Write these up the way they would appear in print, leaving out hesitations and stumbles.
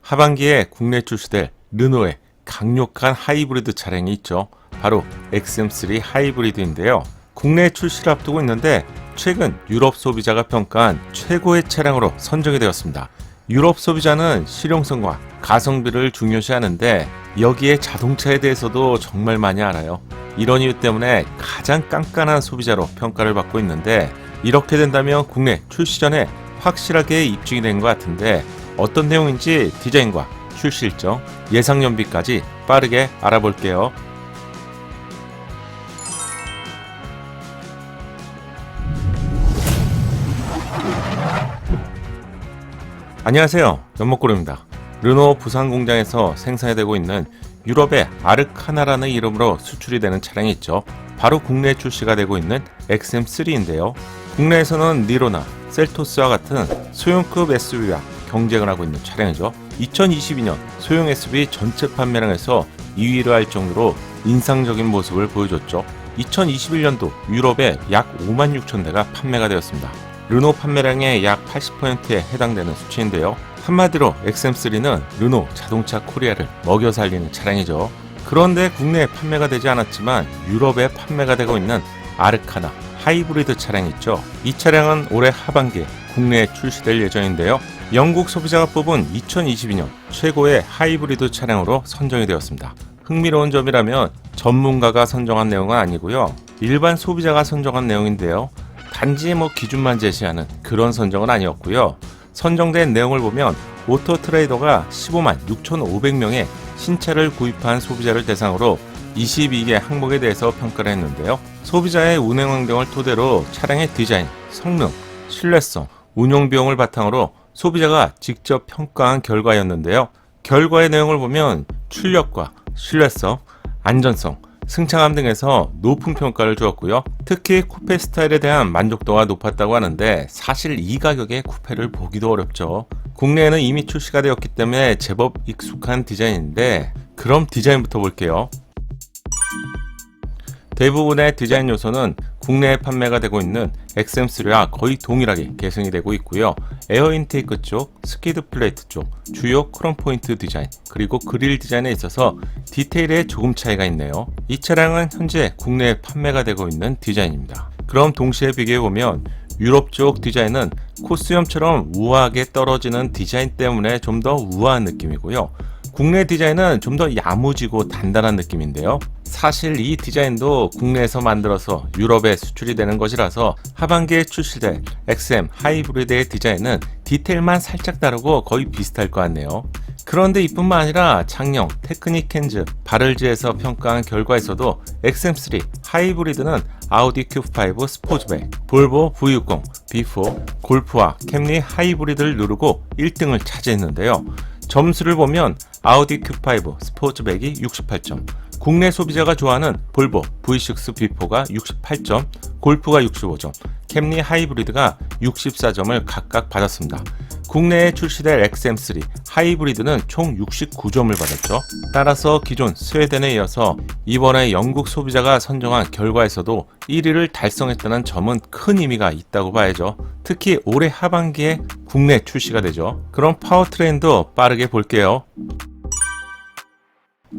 하반기에 국내 출시될 르노의 강력한 하이브리드 차량이 있죠. 바로 XM3 하이브리드인데요. 국내 출시를 앞두고 있는데 최근 유럽 소비자가 평가한 최고의 차량으로 선정이 되었습니다. 유럽 소비자는 실용성과 가성비를 중요시하는데 여기에 자동차에 대해서도 정말 많이 알아요. 이런 이유 때문에 가장 깐깐한 소비자로 평가를 받고 있는데 이렇게 된다면 국내 출시 전에 확실하게 입증이 된 것 같은데 어떤 내용인지 디자인과 출시 일정, 예상 연비까지 빠르게 알아볼게요. 안녕하세요, 연목고루입니다. 르노 부산 공장에서 생산되고 있는 유럽의 아르카나라는 이름으로 수출이 되는 차량이 있죠. 바로 국내 출시가 되고 있는 XM3인데요. 국내에서는 니로나 셀토스와 같은 소형급 SUV와 경쟁을 하고 있는 차량이죠. 2022년 소형 SUV 전체 판매량에서 2위를 할 정도로 인상적인 모습을 보여줬죠. 2021년도 유럽에 약 5만 6천 대가 판매가 되었습니다. 르노 판매량의 약 80%에 해당되는 수치인데요. 한마디로 XM3는 르노 자동차 코리아를 먹여 살리는 차량이죠. 그런데 국내에 판매가 되지 않았지만 유럽에 판매가 되고 있는 아르카나 하이브리드 차량이 있죠. 이 차량은 올해 하반기에 국내에 출시될 예정인데요. 영국 소비자가 뽑은 2022년 최고의 하이브리드 차량으로 선정이 되었습니다. 흥미로운 점이라면 전문가가 선정한 내용은 아니고요. 일반 소비자가 선정한 내용인데요. 단지 기준만 제시하는 그런 선정은 아니었고요. 선정된 내용을 보면 오토트레이더가 15만 6,500명의 신차를 구입한 소비자를 대상으로 22개 항목에 대해서 평가를 했는데요. 소비자의 운행 환경을 토대로 차량의 디자인, 성능, 신뢰성, 운용 비용을 바탕으로 소비자가 직접 평가한 결과였는데요. 결과의 내용을 보면 출력과 신뢰성, 안전성, 승차감 등에서 높은 평가를 주었고요. 특히 쿠페 스타일에 대한 만족도가 높았다고 하는데 사실 이 가격에 쿠페를 보기도 어렵죠. 국내에는 이미 출시가 되었기 때문에 제법 익숙한 디자인인데 그럼 디자인부터 볼게요. 대부분의 디자인 요소는 국내에 판매가 되고 있는 XM3와 거의 동일하게 계승이 되고 있고요. 에어 인테이크 쪽, 스키드 플레이트 쪽, 주요 크롬 포인트 디자인, 그리고 그릴 디자인에 있어서 디테일에 조금 차이가 있네요. 이 차량은 현재 국내에 판매가 되고 있는 디자인입니다. 그럼 동시에 비교해보면 유럽 쪽 디자인은 코스염처럼 우아하게 떨어지는 디자인 때문에 좀 더 우아한 느낌이고요. 국내 디자인은 좀 더 야무지고 단단한 느낌인데요. 사실 이 디자인도 국내에서 만들어서 유럽에 수출이 되는 것이라서 하반기에 출시될 XM 하이브리드의 디자인은 디테일만 살짝 다르고 거의 비슷할 것 같네요. 그런데 이뿐만 아니라 창녕, 테크닉 켄즈, 바를즈에서 평가한 결과에서도 XM3 하이브리드는 아우디 Q5 스포츠백, 볼보 V60, B4, 골프와 캠리 하이브리드를 누르고 1등을 차지했는데요. 점수를 보면 아우디 Q5 스포츠백이 68점, 국내 소비자가 좋아하는 볼보 V6 B4가 68점, 골프가 65점, 캠리 하이브리드가 64점을 각각 받았습니다. 국내에 출시될 XM3 하이브리드는 총 69점을 받았죠. 따라서 기존 스웨덴에 이어서 이번에 영국 소비자가 선정한 결과에서도 1위를 달성했다는 점은 큰 의미가 있다고 봐야죠. 특히 올해 하반기에 국내 출시가 되죠. 그럼 파워트레인도 빠르게 볼게요.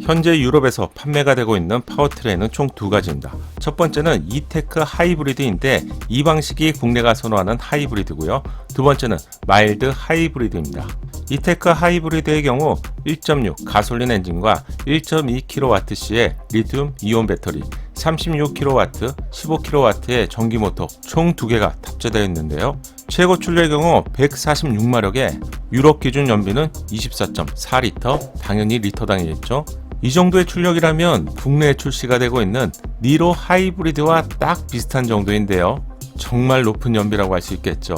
현재 유럽에서 판매가 되고 있는 파워트레인은 총 두 가지입니다. 첫 번째는 이테크 하이브리드인데 이 방식이 국내가 선호하는 하이브리드고요. 두 번째는 마일드 하이브리드입니다. 이테크 하이브리드의 경우 1.6 가솔린 엔진과 1.2kWh의 리튬 이온 배터리, 36kW, 15kW의 전기 모터 총 2개가 탑재되어 있는데요. 최고 출력의 경우 146마력에 유럽 기준 연비는 24.4리터, 당연히 리터당이겠죠. 이 정도의 출력이라면 국내에 출시가 되고 있는 니로 하이브리드와 딱 비슷한 정도인데요. 정말 높은 연비라고 할 수 있겠죠.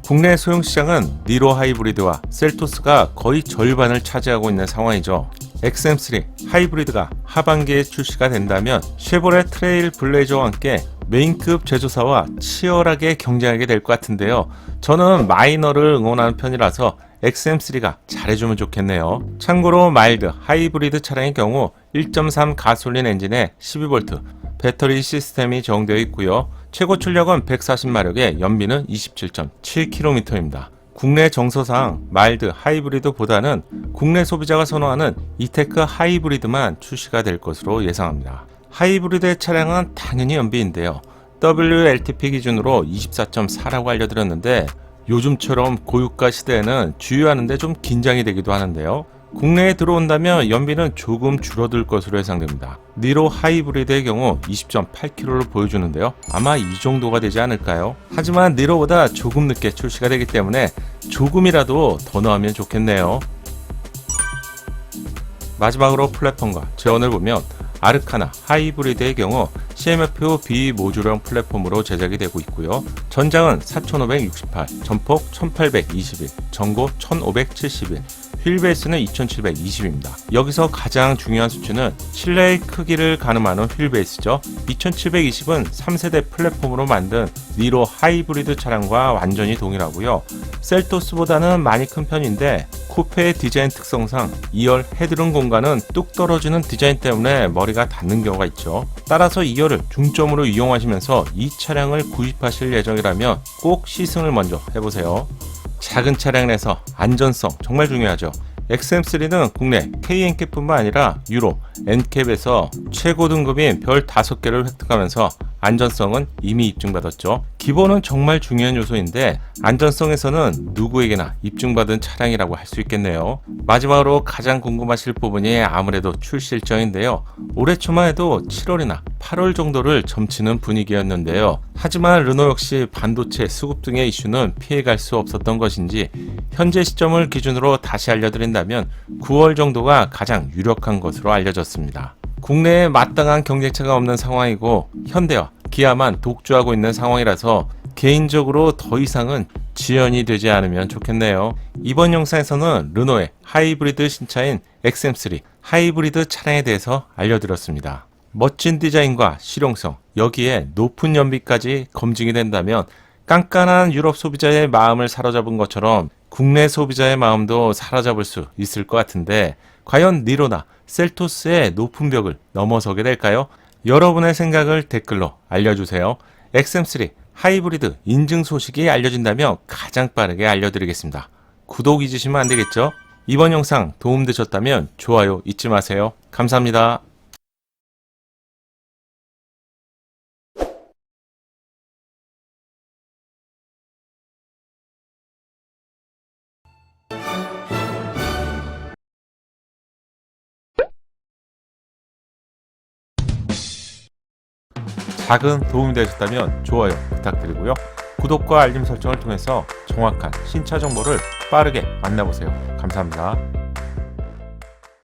국내 소형 시장은 니로 하이브리드와 셀토스가 거의 절반을 차지하고 있는 상황이죠. XM3 하이브리드가 하반기에 출시가 된다면 쉐보레 트레일 블레이저와 함께 메인급 제조사와 치열하게 경쟁하게 될 것 같은데요. 저는 마이너를 응원하는 편이라서 XM3가 잘해주면 좋겠네요. 참고로 마일드 하이브리드 차량의 경우 1.3 가솔린 엔진에 12V 배터리 시스템이 적용되어 있고요. 최고 출력은 140마력에 연비는 27.7km입니다. 국내 정서상 마일드 하이브리드보다는 국내 소비자가 선호하는 이테크 하이브리드만 출시가 될 것으로 예상합니다. 하이브리드의 차량은 당연히 연비인데요. WLTP 기준으로 24.4라고 알려드렸는데 요즘처럼 고유가 시대에는 주유하는데 좀 긴장이 되기도 하는데요. 국내에 들어온다면 연비는 조금 줄어들 것으로 예상됩니다. 니로 하이브리드의 경우 20.8km를 보여주는데요. 아마 이 정도가 되지 않을까요? 하지만 니로보다 조금 늦게 출시가 되기 때문에 조금이라도 더 나오면 좋겠네요. 마지막으로 플랫폼과 제원을 보면 아르카나 하이브리드의 경우 CMF 비모듈형 플랫폼으로 제작이 되고 있고요. 전장은 4568, 전폭 1821, 전고 1571, 휠베이스는 2720입니다. 여기서 가장 중요한 수치는 실내의 크기를 가늠하는 휠베이스죠. 2720은 3세대 플랫폼으로 만든 니로 하이브리드 차량과 완전히 동일하고요. 셀토스보다는 많이 큰 편인데 쿠페의 디자인 특성상 2열 헤드룸 공간은 뚝 떨어지는 디자인 때문에 머리가 닿는 경우가 있죠. 따라서 2열을 중점으로 이용하시면서 이 차량을 구입하실 예정이라면 꼭 시승을 먼저 해보세요. 작은 차량 내에서 안전성 정말 중요하죠. XM3는 국내 KNCAP뿐만 아니라 유로, NCAP에서 최고 등급인 별 5개를 획득하면서 안전성은 이미 입증받았죠. 기본은 정말 중요한 요소인데 안전성에서는 누구에게나 입증받은 차량이라고 할 수 있겠네요. 마지막으로 가장 궁금하실 부분이 아무래도 출시 일정인데요. 올해 초만 해도 7월이나 8월 정도를 점치는 분위기였는데요. 하지만 르노 역시 반도체 수급 등의 이슈는 피해갈 수 없었던 것인지 현재 시점을 기준으로 다시 알려드린다면 9월 정도가 가장 유력한 것으로 알려졌습니다. 국내에 마땅한 경쟁차가 없는 상황이고 현대와 기아만 독주하고 있는 상황이라서 개인적으로 더 이상은 지연이 되지 않으면 좋겠네요. 이번 영상에서는 르노의 하이브리드 신차인 XM3 하이브리드 차량에 대해서 알려드렸습니다. 멋진 디자인과 실용성, 여기에 높은 연비까지 검증이 된다면 깐깐한 유럽 소비자의 마음을 사로잡은 것처럼 국내 소비자의 마음도 사로잡을 수 있을 것 같은데 과연 니로나 셀토스의 높은 벽을 넘어서게 될까요? 여러분의 생각을 댓글로 알려주세요. XM3 하이브리드 인증 소식이 알려진다면 가장 빠르게 알려드리겠습니다. 구독 잊으시면 안 되겠죠? 이번 영상 도움되셨다면 좋아요 잊지 마세요. 감사합니다. 작은 도움이 되셨다면 좋아요 부탁드리고요. 구독과 알림 설정을 통해서 정확한 신차 정보를 빠르게 만나보세요. 감사합니다.